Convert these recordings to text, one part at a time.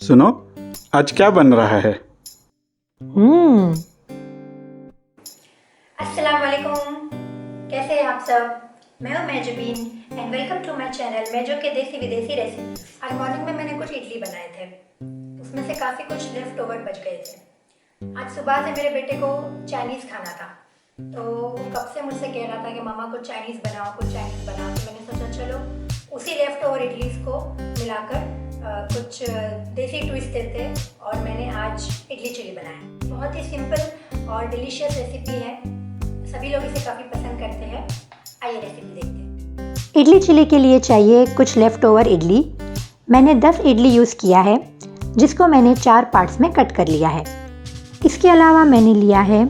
सुनो, आज क्या बन रहा है? अस्सलाम वालेकुम। कैसे हैं आप सब? मैं हूं Mezbeen and welcome to my channel Mezo के देसी विदेशी रेसिपी। आज मॉर्निंग में मैंने कुछ इडली बनाए थे, उसमें से काफ़ी कुछ लेफ्ट ओवर बच गए थे। आज सुबह से मेरे बेटे को चाइनीज़ खाना था, तो वो कब से मुझसे कह रहा था कि मामा कुछ चाइनीज़ बनाओ, कुछ चाइनीज़ बनाओ। तो मैंने सोचा चलो उसी लेफ्ट ओवर इडलीज़ को मिलाकर कुछ देसी ट्विस्ट देते हैं, और मैंने आज इडली चिली बनाया। बहुत ही सिंपल और डिलीशियस रेसिपी है, सभी लोग इसे काफ़ी पसंद करते हैं। आइए रेसिपी देखते हैं। इडली चिली के लिए चाहिए कुछ लेफ़्ट ओवर इडली। मैंने 10 इडली यूज़ किया है, जिसको मैंने 4 पार्ट्स में कट कर लिया है। इसके अलावा मैंने लिया है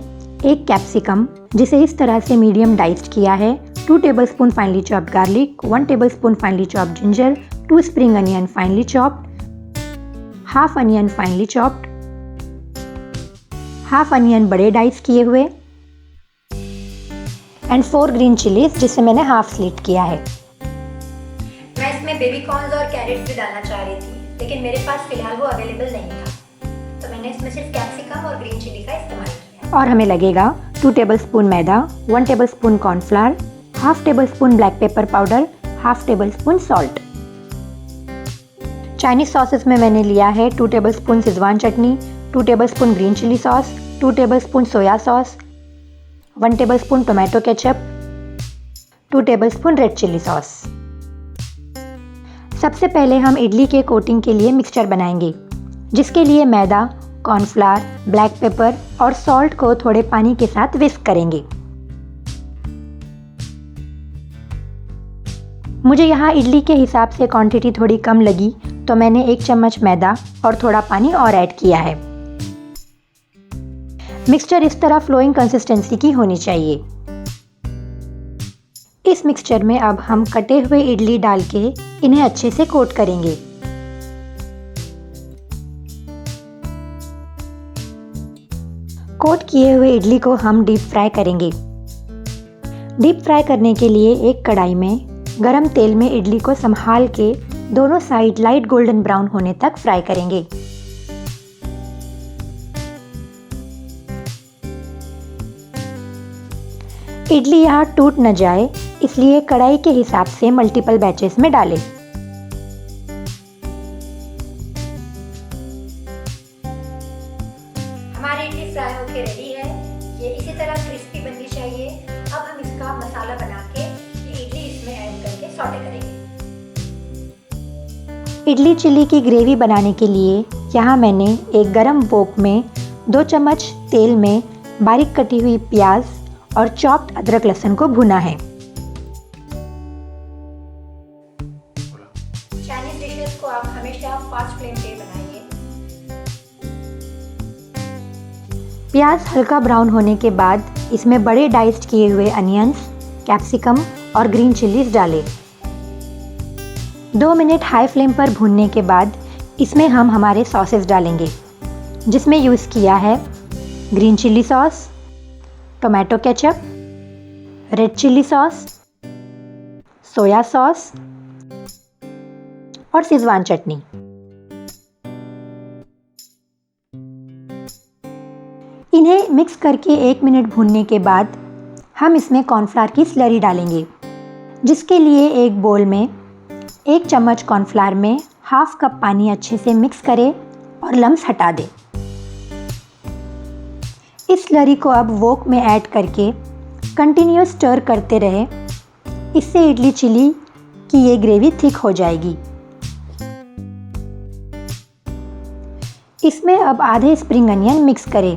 एक कैप्सिकम, जिसे इस तरह से मीडियम डाइस्ड किया है, 2 tablespoon finally chopped garlic, 1 tablespoon finally chopped ginger, 2 spring onion finally chopped, half onion finally chopped, half onion बड़े डाइस किए हुए, एंड 4 ग्रीन चिलीज जिसे मैंने हाफ स्लिट किया है। मैं इसमें बेबी कॉर्न्स और कैरेट्स भी डालना चाह रही थी, लेकिन मेरे पास फिलहाल वो अवेलेबल नहीं था, तो मैंने इसमें सिर्फ कैप्सिकम और ग्रीन चिली का इस्तेमाल किया। और हमें लगेगा 2 टेबलस्पून मैदा, 1 tablespoon cornflour, half tablespoon black pepper powder, half tablespoon salt. Chinese sauces में मैंने लिया है 2 टेबलस्पून शेज़वान चटनी, 2 tablespoon green chilli sauce, 2 tablespoon soya sauce, 1 tablespoon tomato ketchup, 2 tablespoon red chilli sauce. सबसे पहले हम इडली के कोटिंग के लिए मिक्सचर बनाएंगे, जिसके लिए मैदा, कॉर्नफ्लावर, ब्लैक पेपर और सॉल्ट को थोड़े पानी के साथ विस्क करेंगे। मुझे यहाँ इडली के हिसाब से क्वांटिटी थोड़ी कम लगी, तो मैंने 1 चम्मच मैदा और थोड़ा पानी और ऐड किया है। मिक्सचर इस तरह फ्लोइंग कंसिस्टेंसी की होनी चाहिए। इस मिक्सचर में अब हम कटे हुए इडली डाल के इन्हें अच्छे से कोट करेंगे। कोट किए हुए इडली को हम डीप फ्राई करेंगे। डीप फ्राई करने के लिए एक कढ़ाई में गरम तेल में इडली को संभाल के दोनों साइड लाइट गोल्डन ब्राउन होने तक फ्राई करेंगे। इडली यहाँ टूट न जाए, इसलिए कढ़ाई के हिसाब से मल्टीपल बैचेस में डालें। हमारी इडली फ्राई होके रेडी है। ये इसी तरह क्रिस्पी बननी चाहिए। अब हम इसका मसाला बना के इडली इसमें ऐड करके सॉटे करेंगे। इडली चिली की ग्रेवी बनाने के लिए यहाँ मैंने एक गरम वोक में 2 चम्मच तेल में बारीक कटी हुई प्याज और चॉप्ड अदरक लहसुन को भुना है। चाइनीज डिशेस को आप हमेशा फास्ट फ्लेम पे बनाइए। प्याज हल्का ब्राउन होने के बाद इसमें बड़े डाइस्ड किए हुए अनियंस, कैप्सिकम और ग्रीन चिलीज डालें। 2 मिनट हाई फ्लेम पर भूनने के बाद इसमें हम हमारे सॉसेस डालेंगे, जिसमें यूज़ किया है green chilli sauce, tomato ketchup, red chilli sauce, soya sauce और शेज़वान चटनी। इन्हें मिक्स करके 1 मिनट भूनने के बाद हम इसमें कॉर्नफ्लावर की स्लरी डालेंगे, जिसके लिए एक बोल में 1 चम्मच कॉर्नफ्लावर में हाफ कप पानी अच्छे से मिक्स करें और लम्स हटा दें। इस स्लरी को अब वोक में ऐड करके कंटिन्यूअस स्टर करते रहें। इससे इडली चिली की ये ग्रेवी थिक हो जाएगी। इसमें अब आधे स्प्रिंग अनियन मिक्स करें।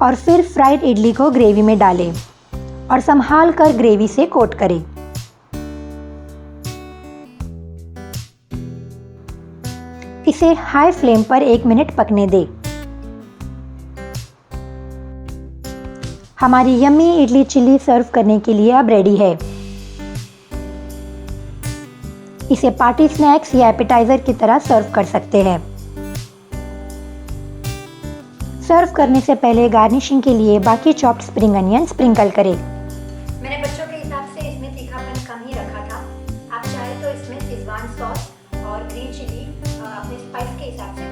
और फिर फ्राइड इडली को ग्रेवी में डालें और संभाल कर ग्रेवी से कोट करें। इसे हाई फ्लेम पर 1 मिनट पकने दें। हमारी यम्मी इडली चिली सर्व करने के लिए अब रेडी है। इसे पार्टी स्नैक्स या एपेटाइजर की तरह सर्व कर सकते हैं। सर्व करने से पहले गार्निशिंग के लिए बाकी चॉप्ड स्प्रिंग अनियन स्प्रिंकल करें। मैंने बच्चों के हिसाब से इसमें तीखापन कम ही रखा था, शेजवान सॉस और ग्रीन चिली अपने स्पाइस के हिसाब से